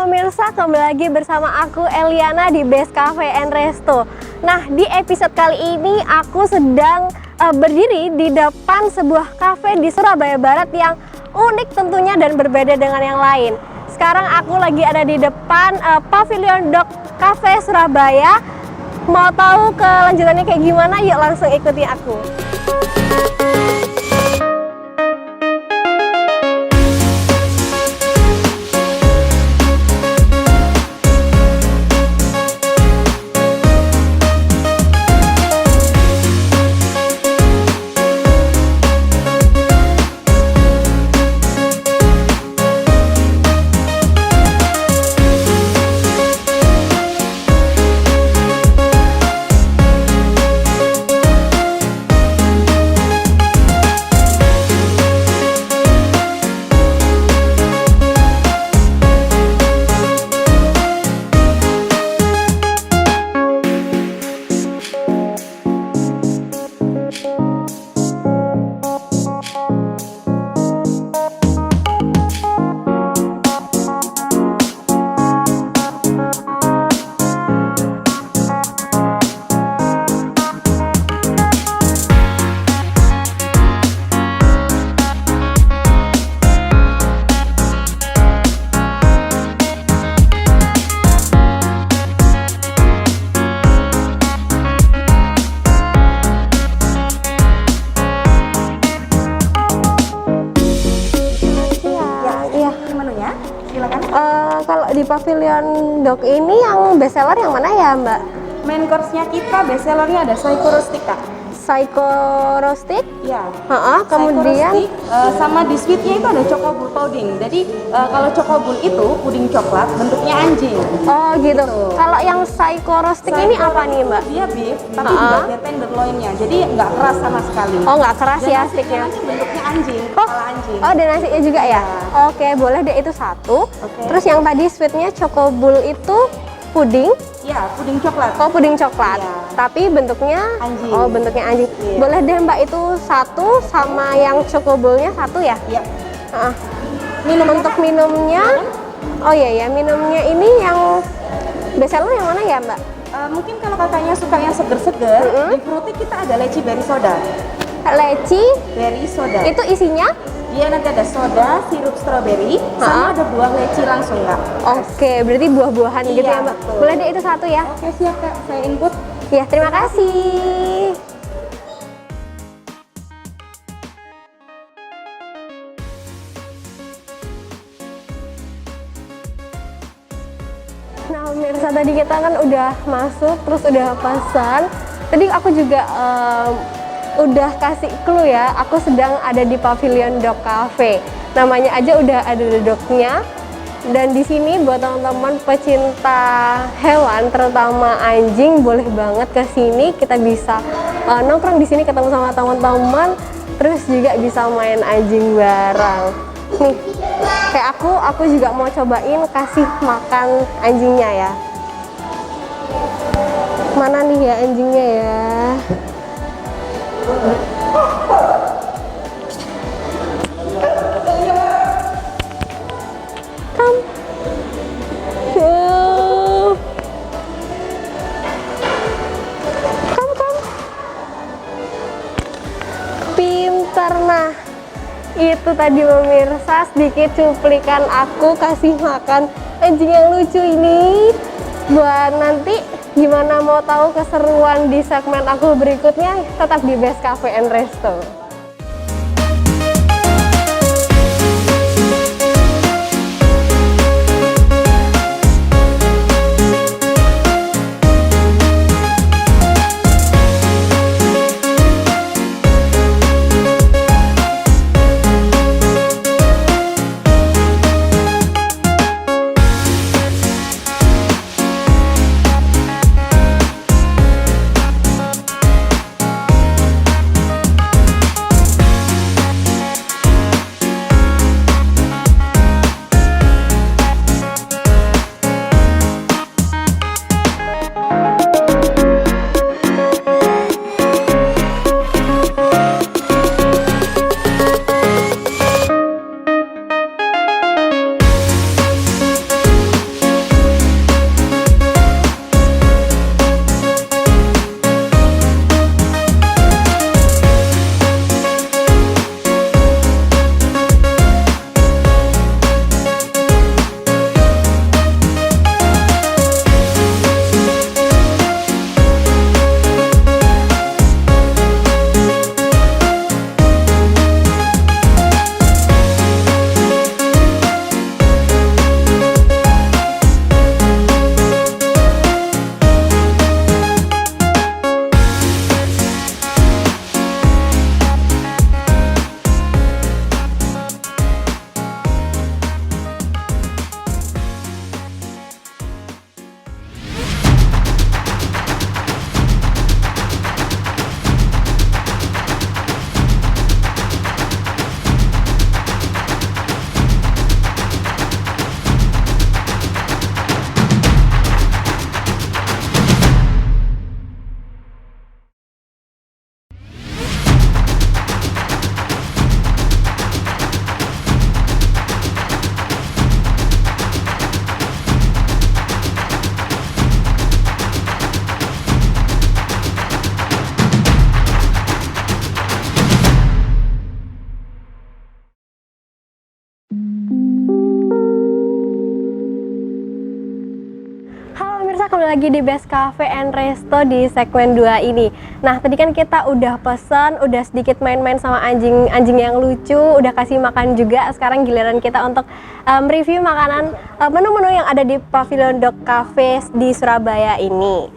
Halo pemirsa, kembali lagi bersama aku Eliana di Best Cafe and Resto. Nah, di episode kali ini aku sedang berdiri di depan sebuah cafe di Surabaya Barat yang unik tentunya dan berbeda dengan yang lain. Sekarang aku lagi ada di depan Pavilion Dog Cafe Surabaya. Mau tahu kelanjutannya kayak gimana? Yuk langsung ikuti aku. Kalau di Pavilion Dog ini yang best seller yang mana ya, Mbak? Main course-nya kita best sellernya ada Psycho Rustic, Kak. Psycho Rustic? Ya. Kemudian sama di sweetnya itu ada Choco Bull pudding. Jadi kalau Choco Bull itu puding coklat bentuknya anjing. Oh gitu. Kalau yang Psycho Rustic ini apa nih, Mbak? Dia beef, tapi juga ada tenderloinnya. Jadi nggak keras sama sekali. Oh, nggak keras ya sticknya. Nanti bentuknya anjing, Oh, kepala anjing. oh, ada nasinya juga ya? Oke, boleh deh itu satu. Terus yang tadi sweetnya Choco Bull itu puding? Ya, puding coklat. Oh, puding coklat. Iya. Tapi bentuknya anjing. Oh, bentuknya anjing. Iya. Boleh deh, Mbak, itu satu sama yang Choco Bull-nya satu ya? Iya. Untuk minumnya, oh iya ya, minumnya ini yang best seller yang mana ya, Mbak? Mungkin kalau kakaknya suka yang seger-seger, di fruity kita ada leci berry soda. Leci Berry soda. itu isinya? Dia nanti ada soda, sirup stroberi, sama ada buah leci langsung, Kak. Oke, berarti buah-buahan gitu ya, Iya, Mbak? betul. Boleh deh itu satu ya? Oke, siap, Kak. Saya input. Ya, terima kasih. Nah, pemirsa, tadi kita kan udah masuk, terus udah pesan. Tadi aku juga udah kasih clue ya, aku sedang ada di Pavilion Dog Cafe. Namanya aja udah ada dognya. Dan di sini buat teman-teman pecinta hewan, terutama anjing, boleh banget ke sini. Kita bisa nongkrong di sini, ketemu sama teman-teman, terus juga bisa main anjing bareng. Nih, kayak aku juga mau cobain kasih makan anjingnya ya. Mana nih ya anjingnya ya? Pintar. Nah, itu tadi pemirsa sedikit cuplikan aku kasih makan anjing yang lucu ini. Buat nanti gimana mau tahu keseruan di segmen aku berikutnya, tetap di Best Cafe and Resto. kembali lagi di Best Cafe and Resto di segmen 2 ini. Nah, tadi kan kita udah pesen, udah sedikit main-main sama anjing yang lucu, udah kasih makan juga. Sekarang giliran kita untuk review makanan, menu-menu yang ada di Pavilion Dog Cafe di Surabaya ini.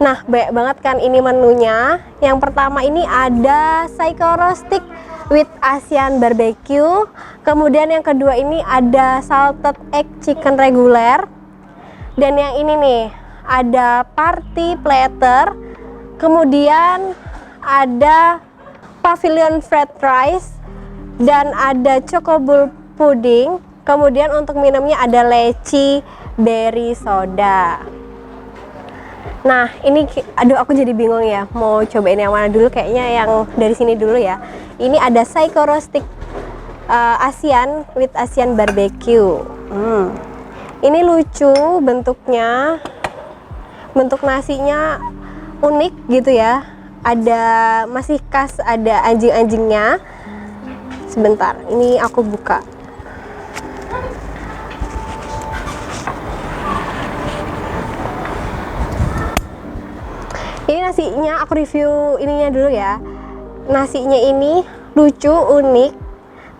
Nah, banyak banget kan ini menunya. Yang pertama ini ada Saikoro Stick with Asian barbecue. Kemudian yang kedua ini ada salted egg chicken regular. Dan yang ini nih ada party platter. Kemudian ada pavilion fried rice dan ada chocobowl pudding. Kemudian untuk minumnya ada leci berry soda. Nah, ini aduh aku jadi bingung ya, mau cobain yang mana dulu. Kayaknya yang dari sini dulu ya. Ini ada Saikoro Stick Asian with Asian barbecue. Ini lucu bentuknya, bentuk nasinya unik gitu ya. Ada masih khas, ada anjing-anjingnya. Sebentar, ini aku buka. Ini nasinya aku review ininya dulu ya. Nasinya ini lucu, unik,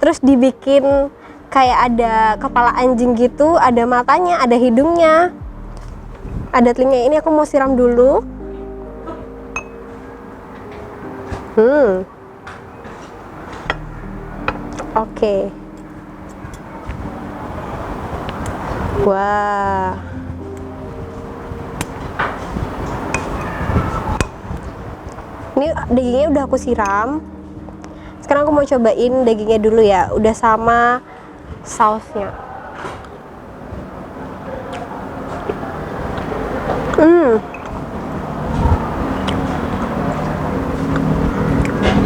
terus dibikin kayak ada kepala anjing gitu, ada matanya, ada hidungnya, ada telinga. Ini aku mau siram dulu. Oke. Wah. Ini dagingnya udah aku siram. Sekarang aku mau cobain dagingnya dulu ya, udah sama sausnya.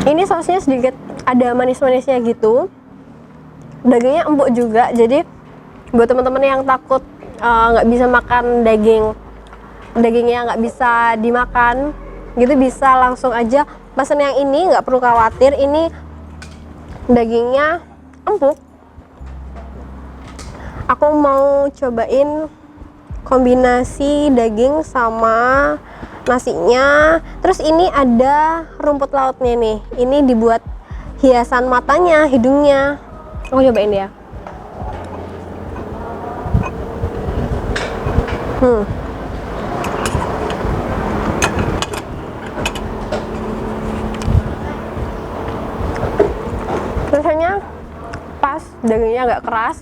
Ini sausnya sedikit ada manis-manisnya gitu. Dagingnya empuk juga, jadi buat teman-teman yang takut nggak bisa makan dagingnya nggak bisa dimakan gitu, bisa langsung aja pesan yang ini, nggak perlu khawatir. Ini dagingnya empuk. Aku mau cobain kombinasi daging sama nasinya. Terus ini ada rumput lautnya nih. Ini dibuat hiasan matanya, hidungnya. Aku cobain ya. Rasanya pas, dagingnya agak keras.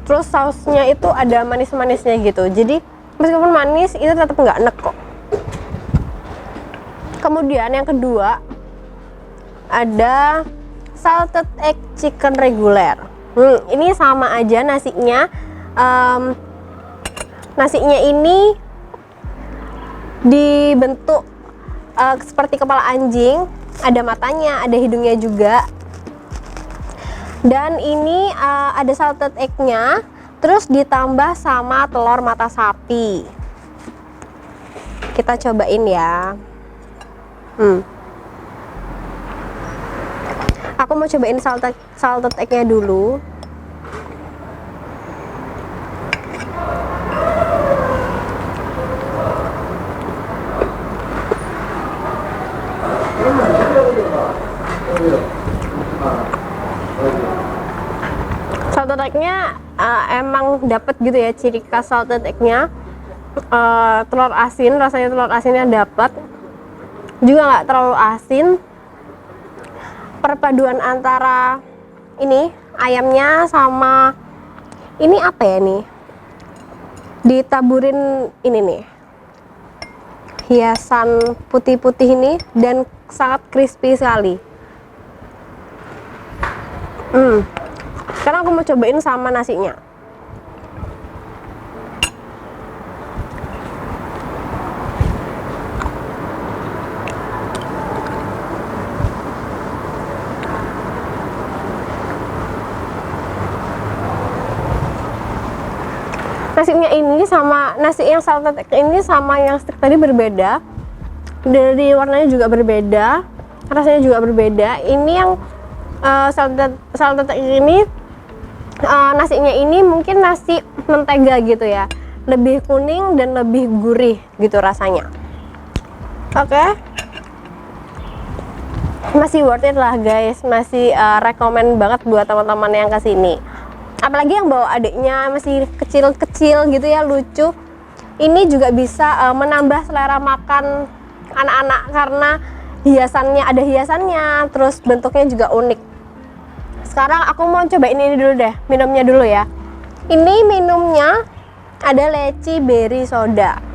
Terus sausnya itu ada manis-manisnya gitu. Jadi meskipun manis itu tetap nggak enek kok. Kemudian yang kedua ada salted egg chicken regular. Ini sama aja nasinya. Nasinya ini dibentuk seperti kepala anjing, ada matanya, ada hidungnya juga. Dan ini ada salted egg-nya, terus ditambah sama telur mata sapi. Kita cobain ya. Aku mau cobain salted egg-nya dulu. Salted egg-nya emang dapet gitu ya, ciri khas salted egg-nya. Telur asin, rasanya telur asinnya dapet, juga nggak terlalu asin. Perpaduan antara ini ayamnya sama ini apa ya nih, ditaburin ini nih hiasan putih-putih ini, dan sangat crispy sekali. Sekarang aku mau cobain sama nasinya. Nasinya ini sama nasi yang salted egg ini sama yang stick tadi berbeda. Dari warnanya juga berbeda, rasanya juga berbeda. Ini yang salted egg ini nasinya ini mungkin nasi mentega gitu ya. lebih kuning dan lebih gurih gitu rasanya. Oke. Masih worth it lah guys, masih rekomen banget buat teman-teman yang kesini. Apalagi yang bawa adiknya masih kecil-kecil gitu ya, lucu. Ini juga bisa menambah selera makan anak-anak karena hiasannya, ada hiasannya, terus bentuknya juga unik. Sekarang aku mau cobain ini dulu deh, minumnya dulu ya. Ini minumnya ada leci berry soda.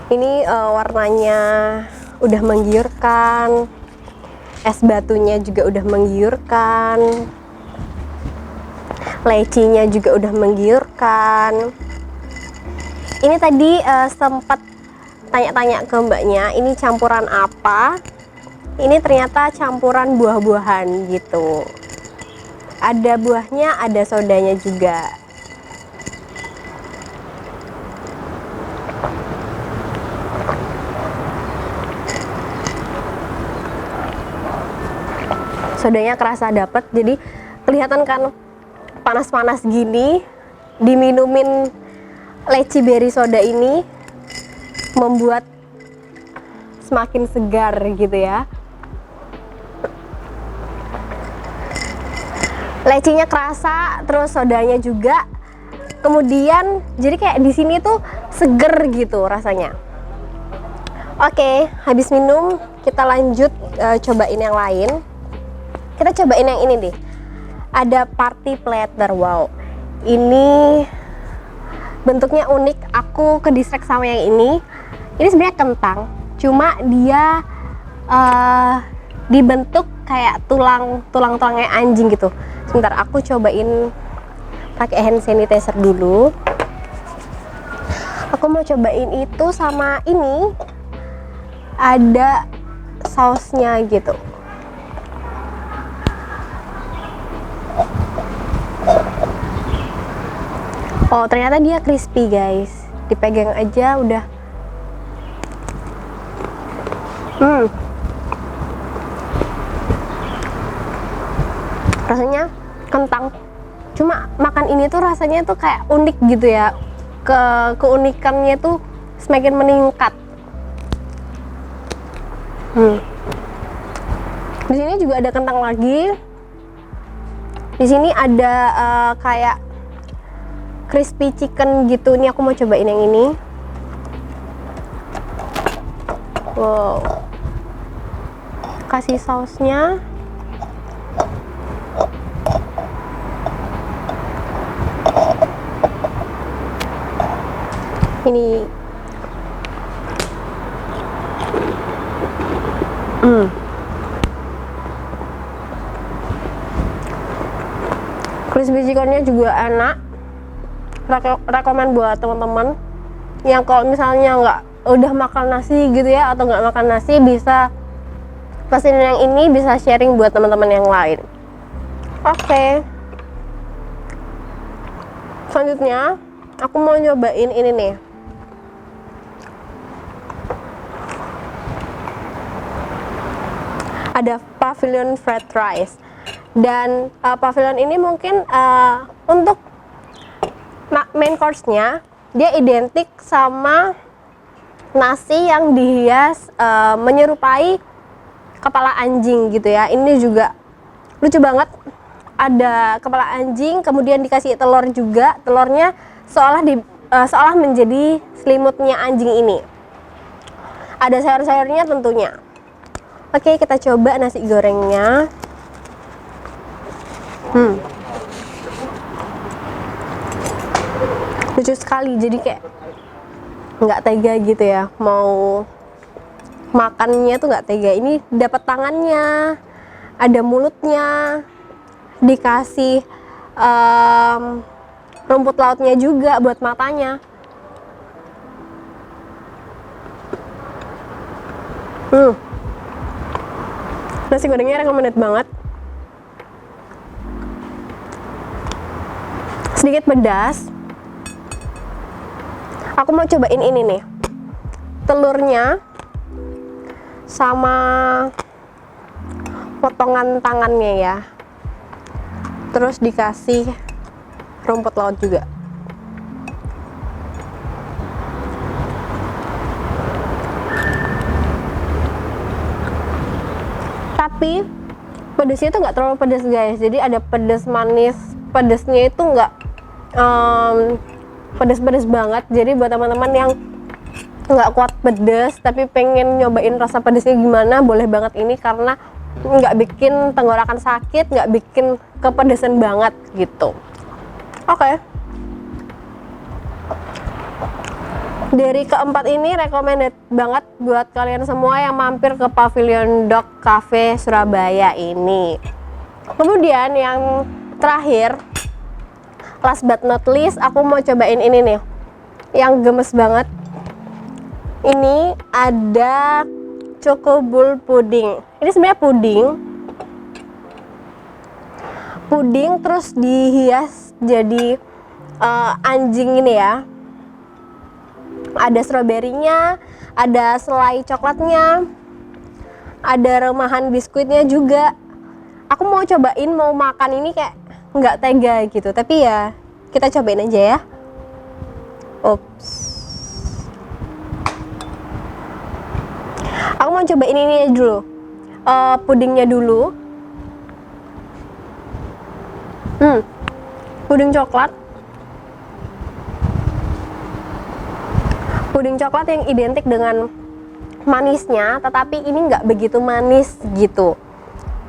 Ini warnanya udah menggiurkan, es batunya juga udah menggiurkan, lecinya juga udah menggiurkan. Ini tadi sempat tanya-tanya ke mbaknya, ini campuran apa? Ini ternyata campuran buah-buahan gitu. Ada buahnya, ada sodanya juga. Sodanya kerasa dapet, jadi kelihatan kan panas-panas gini, diminumin leci berry soda ini membuat semakin segar gitu ya. Lecinya kerasa, terus sodanya juga. Kemudian jadi kayak di sini tuh seger gitu rasanya. Oke, habis minum kita lanjut cobain yang lain. Kita cobain yang ini deh. Ada party platter. Wow, ini bentuknya unik. Aku ke distract sama yang ini. Ini sebenarnya kentang, cuma dia dibentuk kayak tulang-tulangnya anjing gitu. Sebentar, aku cobain pakai hand sanitizer dulu. Aku mau cobain itu sama ini. Ada sausnya gitu. Oh, ternyata dia crispy guys. Dipegang aja udah. Rasanya kentang. Cuma makan ini tuh rasanya tuh kayak unik gitu ya. Keunikannya tuh semakin meningkat. Di sini juga ada kentang lagi. Di sini ada kayak crispy chicken gitu. Ini aku mau cobain yang ini. Wow. Kasih sausnya. Ini crispy chickennya juga enak. Rekomen buat teman-teman yang kalau misalnya nggak udah makan nasi gitu ya, atau nggak makan nasi, bisa pesan yang ini, bisa sharing buat teman-teman yang lain. Oke. Selanjutnya aku mau nyobain ini nih. Ada Pavilion fried rice, dan Pavilion ini mungkin untuk main course-nya dia identik sama nasi yang dihias menyerupai kepala anjing gitu ya. Ini juga lucu banget, ada kepala anjing, kemudian dikasih telur juga. Telurnya seolah menjadi selimutnya anjing ini. Ada sayur-sayurnya tentunya. Oke, kita coba nasi gorengnya. Lucu sekali, jadi kayak nggak tega gitu ya, mau makannya tuh nggak tega. Ini dapat tangannya, ada mulutnya, dikasih rumput lautnya juga buat matanya. Nasi gorengnya recommended banget. sedikit pedas. Aku mau cobain ini nih, telurnya sama potongan tangannya ya, terus dikasih rumput laut juga. Tapi pedesnya itu nggak terlalu pedas guys, jadi ada pedas manis. Pedesnya itu nggak pedas-pedas banget, jadi buat teman-teman yang nggak kuat pedas tapi pengen nyobain rasa pedasnya gimana, boleh banget ini karena nggak bikin tenggorokan sakit, nggak bikin kepedesan banget gitu. Oke. Dari keempat ini recommended banget buat kalian semua yang mampir ke Pavilion Dock Cafe Surabaya ini. Kemudian yang terakhir, last but not least, aku mau cobain ini nih, yang gemes banget. Ini ada Choco Bowl Pudding. Ini sebenarnya puding terus dihias jadi anjing ini ya. Ada stroberinya, ada selai coklatnya, ada remahan biskuitnya juga. Aku mau cobain, mau makan ini kayak nggak tega gitu, tapi ya kita cobain aja ya. Ups. Aku mau cobain ini dulu, pudingnya dulu. Puding coklat. Puding coklat yang identik dengan manisnya, tetapi ini nggak begitu manis gitu.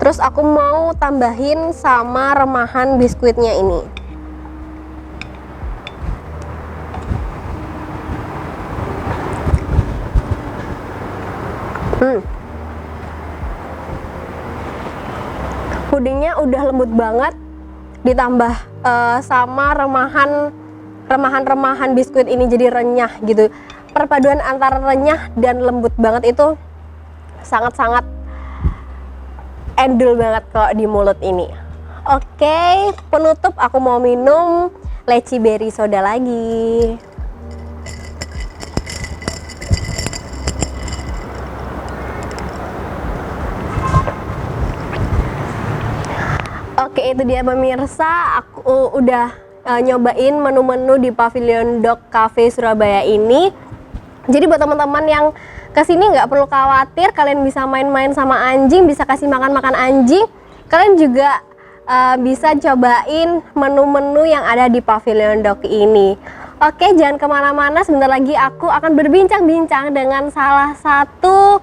Terus aku mau tambahin sama remahan biskuitnya ini. Pudingnya udah lembut banget, ditambah sama remahan biskuit ini jadi renyah gitu. Perpaduan antara renyah dan lembut banget itu sangat-sangat endul banget kok di mulut ini. Oke, penutup aku mau minum leci berry soda lagi. Oke, itu dia pemirsa, aku udah nyobain menu-menu di Pavilion Dock Cafe Surabaya ini. Jadi buat teman-teman yang kesini nggak perlu khawatir, kalian bisa main-main sama anjing, bisa kasih makan-makan anjing. Kalian juga bisa cobain menu-menu yang ada di Pavilion Dock ini. Oke, jangan kemana-mana, sebentar lagi aku akan berbincang-bincang dengan salah satu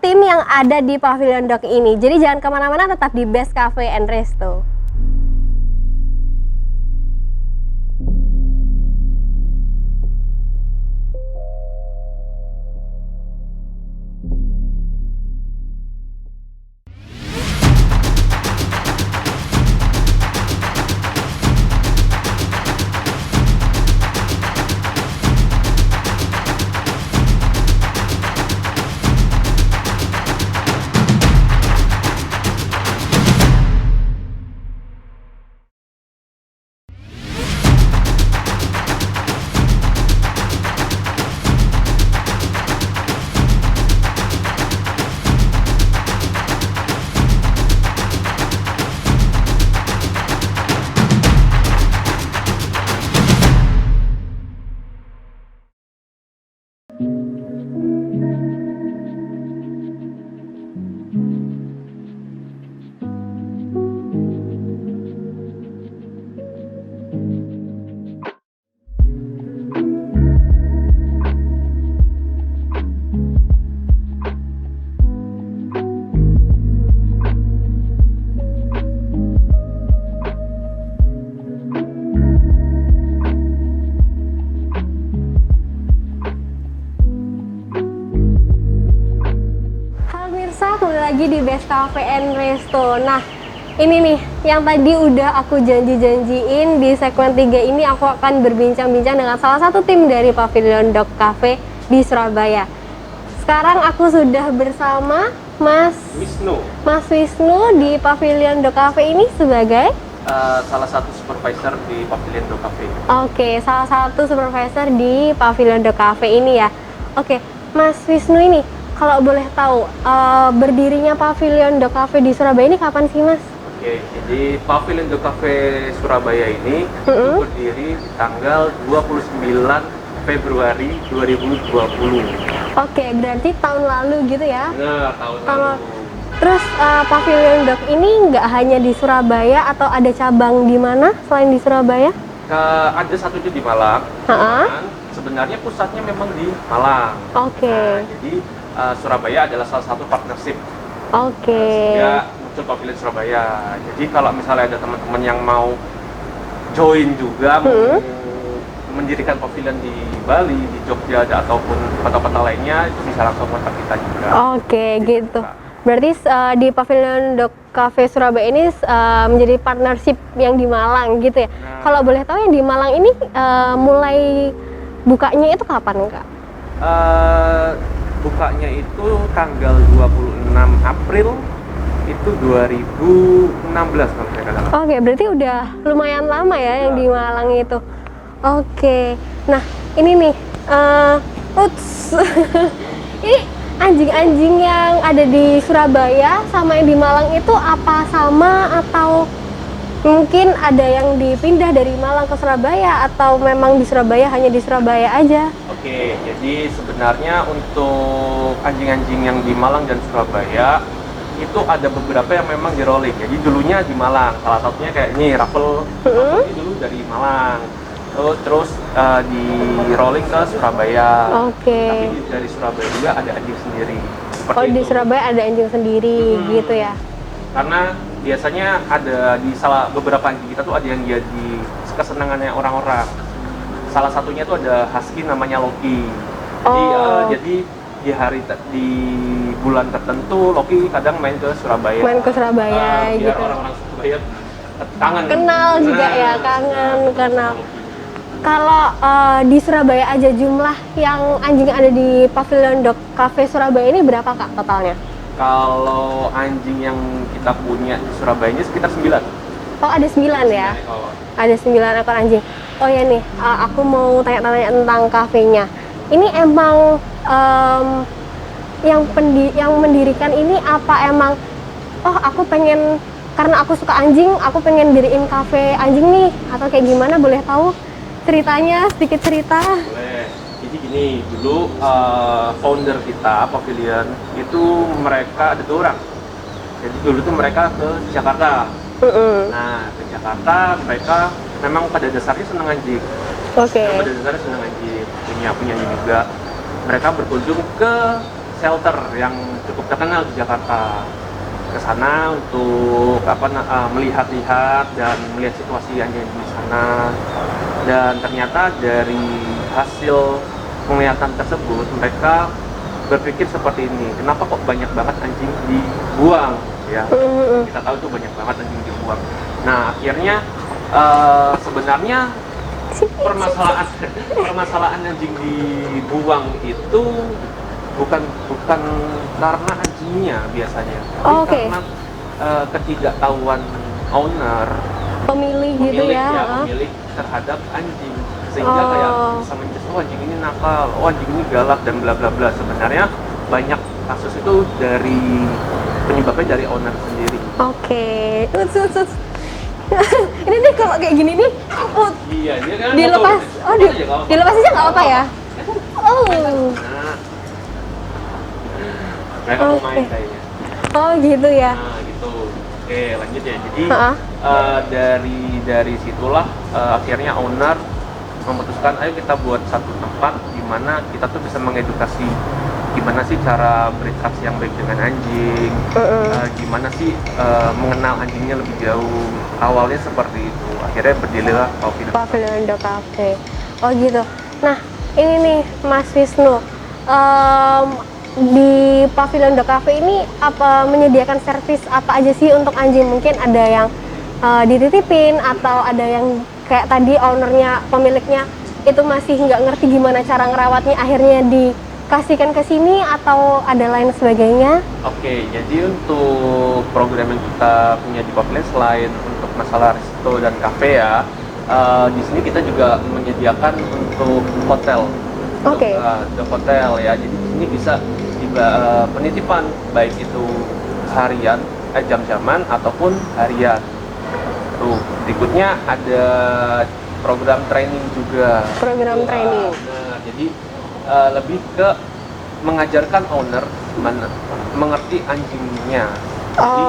tim yang ada di Pavilion Dock ini. Jadi jangan kemana-mana, tetap di Best Cafe and Resto. Lagi di Best Cafe and Resto. Nah, ini nih yang tadi udah aku janjiin di segmen 3 ini aku akan berbincang-bincang dengan salah satu tim dari Pavilion Dock Cafe di Surabaya. Sekarang aku sudah bersama Mas Wisnu di Pavilion Dock Cafe ini sebagai salah satu supervisor di Pavilion Dog Cafe. Oke, salah satu supervisor di Pavilion Dog Cafe ini ya. Oke, Mas Wisnu ini, kalau boleh tahu, berdirinya Pavilion Dog Cafe di Surabaya ini kapan sih, Mas? Oke, jadi Pavilion Dog Cafe Surabaya ini itu berdiri di tanggal 29 Februari 2020. Oke, berarti tahun lalu gitu ya? Nah, tahun Tahun lalu. lalu. Terus Pavilion Dog ini nggak hanya di Surabaya atau ada cabang di mana selain di Surabaya? Ada satunya di Malang. Ha-ha. Cuman sebenarnya pusatnya memang di Malang. Oke. Nah, jadi Surabaya adalah salah satu partnership. Oke. Sehingga muncul Pavilion Surabaya. Jadi kalau misalnya ada teman-teman yang mau join juga, mau mendirikan pavilion di Bali, di Jogja, ataupun kota-kota lainnya, itu bisa langsung kontak kita juga. Oke, gitu. Berarti di Pavilion Dog Cafe Surabaya ini menjadi partnership yang di Malang gitu ya. Nah. Kalau boleh tahu yang di Malang ini mulai bukanya itu kapan, Kak? Bukanya itu tanggal 26 April itu 2016 kalau saya katakan. Oke, berarti udah lumayan lama ya yang di Malang itu. Oke, nah ini nih, uts, ini anjing-anjing yang ada di Surabaya sama yang di Malang itu apa sama atau mungkin ada yang dipindah dari Malang ke Surabaya atau memang di Surabaya hanya di Surabaya aja? Oke, jadi sebenarnya untuk anjing-anjing yang di Malang dan Surabaya itu ada beberapa yang memang di rolling. Jadi dulunya di Malang, salah satunya kayak ini Raffle, ini dulu dari Malang. Terus di rolling ke Surabaya. Oke. Tapi dari Surabaya juga ada anjing sendiri. Seperti Oh, di itu. Surabaya ada anjing sendiri gitu ya? Karena biasanya ada di beberapa anjing kita tuh ada yang jadi kesenangannya orang-orang. Salah satunya tuh ada husky namanya Loki. Jadi, Oh. jadi di bulan tertentu Loki kadang main ke Surabaya. Main ke Surabaya biar gitu. orang-orang Surabaya kangen. Kenal juga ya, kangen, kenal. Kalau di Surabaya aja jumlah yang anjing ada di Pavilion Dog Cafe Surabaya ini berapa, Kak, totalnya? Kalau anjing yang kita punya di Surabaya ini sekitar 9. Oh, ada 9 ya? Kalau Ada 9 ekor anjing. Oh ya nih, aku mau tanya-tanya tentang kafenya. Ini emang yang mendirikan ini apa emang, oh aku pengen, karena aku suka anjing, aku pengen diriin kafe anjing nih, atau kayak gimana, boleh tahu ceritanya, sedikit cerita? boleh. Jadi gini, dulu founder kita Pavilion itu mereka ada 2 orang. Jadi dulu tuh mereka ke Jakarta. Nah, ke Jakarta mereka memang pada dasarnya senang anjing. Oke. Pada dasarnya senang anjing, punya anjing juga. Mereka berkunjung ke shelter yang cukup terkenal di Jakarta. Ke sana untuk melihat-lihat dan melihat situasi anjing di sana. Dan ternyata dari hasil penglihatan tersebut mereka berpikir seperti ini, kenapa kok banyak banget anjing dibuang ya? Kita tahu tuh banyak banget anjing dibuang. Nah, akhirnya sebenarnya permasalahan anjing dibuang itu bukan karena anjingnya biasanya, tapi Oke. karena ketidaktahuan owner, Pemilih gitu ya? pemilik terhadap anjing, sehingga Oh. kayak bisa menjudge, oh anjing ini nakal, oh anjing ini galak dan bla bla bla. Sebenarnya banyak kasus itu penyebabnya dari owner sendiri. Oke. Uts. Ini nih kalau kayak gini nih, Iya, dia kan dilepas, dilepas aja nggak apa-apa ya? Oh. Nah, mereka mau main Oke. kayaknya. Oh gitu ya. Nah, gitu. Oke, lanjut ya. Jadi Ha-ha. dari situlah akhirnya owner memutuskan, ayo kita buat satu tempat di mana kita tuh bisa mengedukasi gimana sih cara berinteraksi yang baik dengan anjing, gimana sih mengenal anjingnya lebih jauh. Awalnya seperti itu. Akhirnya berdirilah Pavilion Dog Cafe. Oh gitu. Nah, ini nih Mas Wisnu. Di Pavilion Dog Cafe ini apa menyediakan servis apa aja sih untuk anjing? Mungkin ada yang dititipin atau ada yang kayak tadi ownernya, pemiliknya itu masih nggak ngerti gimana cara ngerawatnya, akhirnya dikasihkan ke sini atau ada lain sebagainya? Oke, jadi untuk program yang kita punya di Pavilion selain untuk masalah resto dan kafe ya, di sini kita juga menyediakan untuk hotel. Oke. Untuk hotel ya, jadi di sini bisa penitipan baik itu harian, jam-jaman ataupun harian. Tuh, berikutnya ada program training juga. Program training. Nah, jadi lebih ke mengajarkan owner mengerti anjingnya. Jadi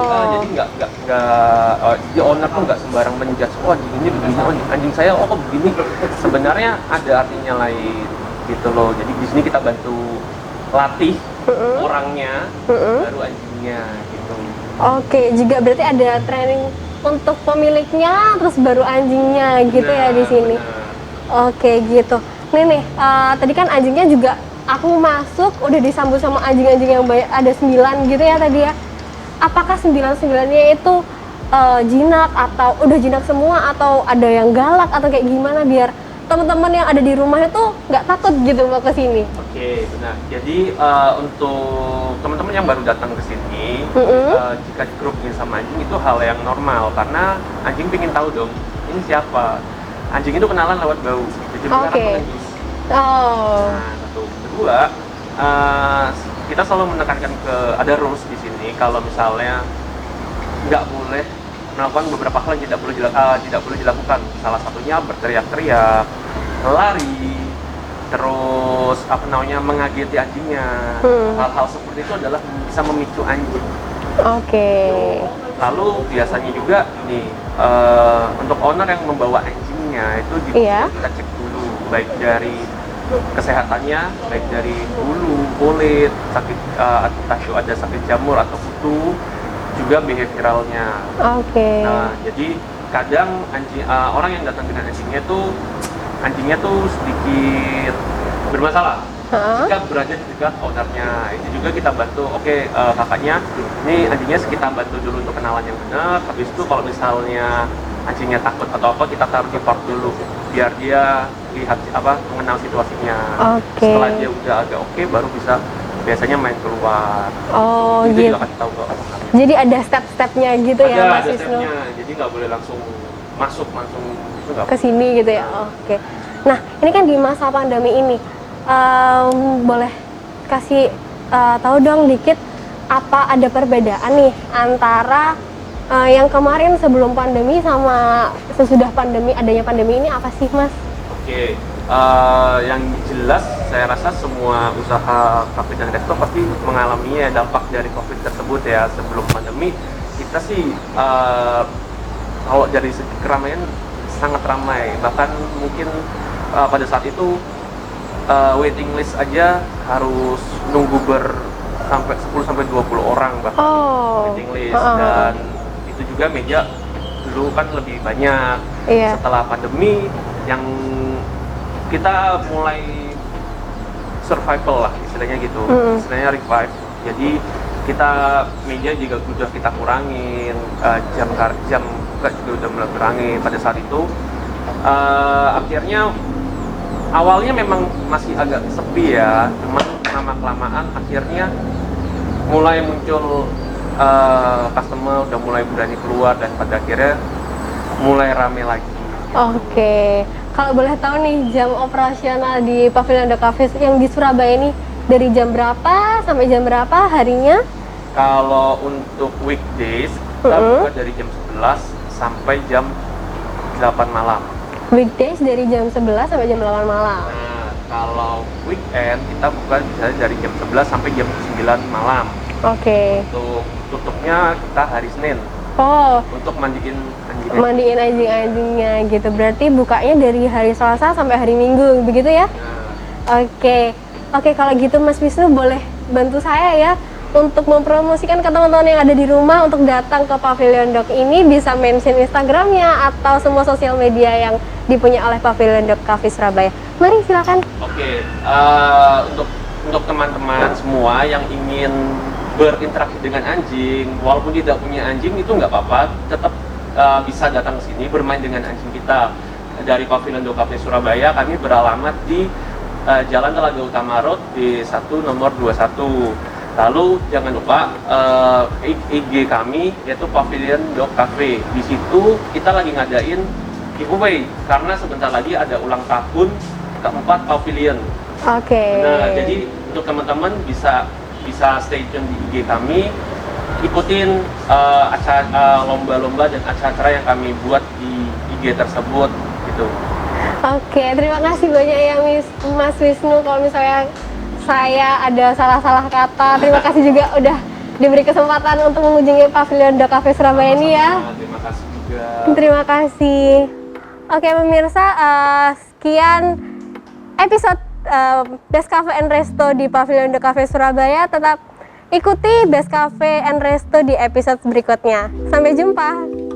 nggak jadi owner tuh nggak sembarang menjudge, oh anjing ini begini, oh anjing saya oh kok begini. Sebenarnya ada artinya lain gitu loh. Jadi di sini kita bantu latih orangnya, baru anjingnya gitu. Oke, juga berarti ada training untuk pemiliknya, terus baru anjingnya gitu ya di sini. Benar. Oke gitu. Nih, tadi kan anjingnya juga aku masuk udah disambut sama anjing-anjing yang banyak, ada 9 gitu ya tadi ya. Apakah 9-9-nya itu jinak atau udah jinak semua atau ada yang galak atau kayak gimana biar teman-teman yang ada di rumah itu nggak takut gitu mau ke sini? Oke, benar. Jadi untuk teman-teman yang baru datang ke sini, jika dikerupin sama anjing itu hal yang normal karena anjing pengen tahu dong ini siapa. Anjing itu kenalan lewat bau. Jadi Oke. Oh. Nah, satu. Kedua, kita selalu menekankan ke ada rules di sini kalau misalnya nggak boleh melakukan beberapa hal yang tidak boleh dilakukan. Salah satunya berteriak-teriak, lari, terus mengageti anjingnya. Hal-hal seperti itu adalah bisa memicu anjing. Oke. Lalu biasanya juga nih untuk owner yang membawa anjingnya itu juga Iya. kita cek dulu baik dari kesehatannya, baik dari bulu, kulit, sakit entah itu ada sakit jamur atau kutu, juga behavioralnya. Oke. Nah, jadi kadang orang yang datang dengan anjingnya tuh sedikit bermasalah. Jika berada di dekat ownernya, itu juga kita bantu. Oke, kakaknya, ini anjingnya kita bantu dulu untuk kenalan yang benar. Habis itu kalau misalnya anjingnya takut atau apa, kita taruh di park dulu, biar dia lihat mengenal situasinya. Oke. Setelah dia udah agak oke, baru bisa biasanya main keluar. Oh Itu gitu. juga kasih tahu ke orang. Jadi ada step-stepnya gitu ya Mas Ada Wisnu? stepnya, jadi nggak boleh langsung masuk langsung itu nggak Ke sini gitu ya. Oke. Nah, ini kan di masa pandemi ini boleh kasih tahu dong dikit apa ada perbedaan nih antara yang kemarin sebelum pandemi sama sesudah pandemi, adanya pandemi ini apa sih Mas? Oke, yang jelas saya rasa semua usaha kafe dan resto pasti mengalami dampak dari COVID tersebut ya. Sebelum pandemi kita sih kalau dari segi keramaian sangat ramai, bahkan mungkin pada saat itu waiting list aja harus nunggu sampai 10-20 orang bahkan waiting list. Dan itu juga meja dulu kan lebih banyak. Iya. Setelah pandemi yang kita mulai survival lah istilahnya gitu, istilahnya revive. Jadi kita meja juga udah kita kurangin, jam buka juga udah mulai kurangin. Pada saat itu akhirnya awalnya memang masih agak sepi ya, cuman lama-kelamaan akhirnya mulai muncul customer udah mulai berani keluar dan pada akhirnya mulai rame lagi. Oke. Kalau boleh tahu nih jam operasional di Pavilion The Cafe yang di Surabaya ini dari jam berapa sampai jam berapa harinya? Kalau untuk weekdays kita buka dari jam 11 sampai jam 8 malam. Weekdays dari jam 11 sampai jam 8 malam. Nah, kalau weekend kita buka misalnya dari jam 11 sampai jam 9 malam. Oke. Untuk tutupnya kita hari Senin. Oh, Untuk mandiin anjingnya. mandiin anjing-anjingnya gitu. Berarti bukanya dari hari Selasa sampai hari Minggu, begitu ya? Nah, Oke. Oke, kalau gitu Mas Wisnu boleh bantu saya ya untuk mempromosikan ke teman-teman yang ada di rumah untuk datang ke Pavilion Dog ini, bisa mention Instagramnya atau semua sosial media yang dipunya oleh Pavilion Dog Cafe Surabaya. Mari silakan. Oke, untuk teman-teman semua yang ingin berinteraksi dengan anjing, walaupun tidak punya anjing itu nggak apa-apa, tetap bisa datang ke sini bermain dengan anjing kita. Dari Pavilion Dog Cafe Surabaya kami beralamat di Jalan Telaga Utama Road di 1 nomor 21. Lalu jangan lupa IG kami yaitu Pavilion Dog Cafe. Di situ kita lagi ngadain giveaway karena sebentar lagi ada ulang tahun keempat Pavilion. Oke. Nah, jadi untuk teman-teman bisa stay tune di IG kami, ikutin acara lomba-lomba dan acara-acara yang kami buat di IG tersebut gitu. Oke, terima kasih banyak ya Mas Wisnu. Kalau misalnya saya ada salah-salah kata, terima kasih juga udah diberi kesempatan untuk mengunjungi Pavilion Dog Cafe Surabaya ini ya. Terima kasih juga. Terima kasih. Oke pemirsa, sekian episode Best Cafe and Resto di Pavilion Dog Cafe Surabaya. Tetap ikuti Best Cafe and Resto di episode berikutnya. Sampai jumpa.